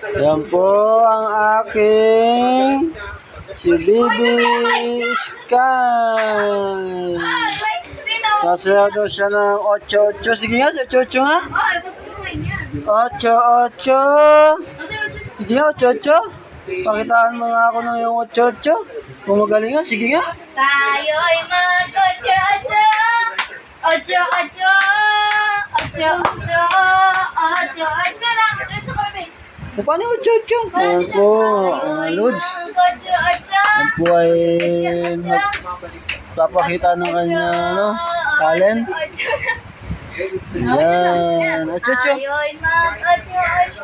Yan po ang aking si Bibi Sky. Sasayaw daw siya ng 8-8. Sige nga, 8-8 nga. 8-8. Sige nga, 8-8. Pakitaan mo nga ako ng yung 8-8. Kung magaling nga, sige nga. Tayo'y mag-8-8. 8-8. 8-8. 8-8 lang. Ito kami. Paano yung 8-8? Ayan po, Lods. Ayan po ay magpapakita ng kanya talent. Ayan, 8-8. Tayo'y mag-8-8.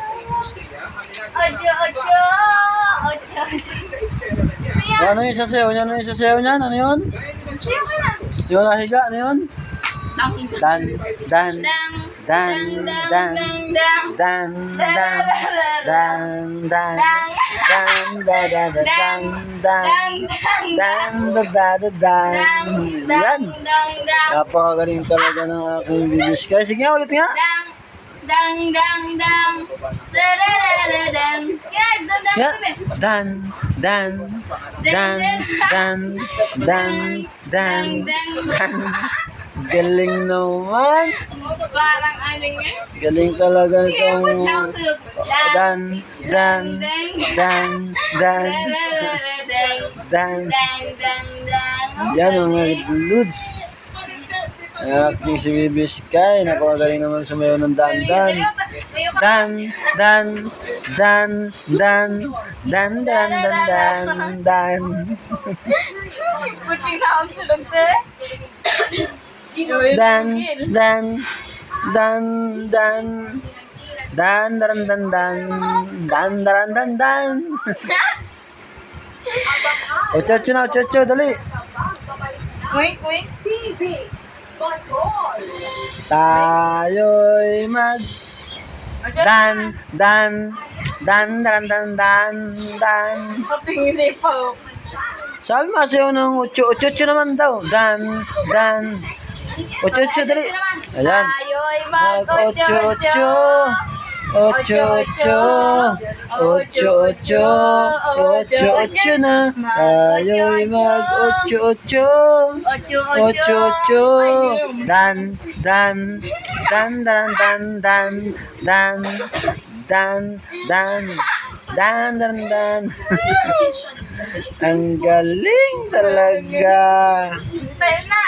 8-8. Ano yung sasayaw niya? Ano yung sasayaw niya? Ano yun? Yung nahiga? Ano yun? Dan, dan, dan, dan, dan, dan, dan, dan, dan, dan, dan, dan, dan. Yan. Napakagaling talaga ng aking Bibi Sky. Sige nga, ulit nga. Dang dang dang dang Ya. Dan, dan, dan, dan, dan, dan, dan. Galing naman. parang aling eh. Galing talaga itong dan, dan, dan, dan, dan. Yan mga Lods. Aking si Bibi Sky, napakagaling naman sumayaw ng dan-dan. Dan, dan, dan, dan, dan, dan, dan, dan, dan. Puting na ang sulog te. Dan, dan, dan, dan, dan, dan, dan, dan, dan, dan, dan, dan. Ocho-ocho na, ocho-ocho, dali. Wait, wait. Tayo'y mag dan, dan, dan, dan, dan, dan, dan. Puting hindi po. Sabi mo sayo ng ocho-ocho naman daw. Dan, dan. Ocho-ocho, dali. Ayan. Tayo'y Mag-ocho-ocho. Ocho-ocho. Ocho-ocho. Ocho-ocho na. Tayo'y mag-ocho-ocho. Ocho-ocho. Dan, dan. Dan, dan, dan, dan. Dan, dan, dan. Dan, dan, dan. Ang galing talaga. Tayo na.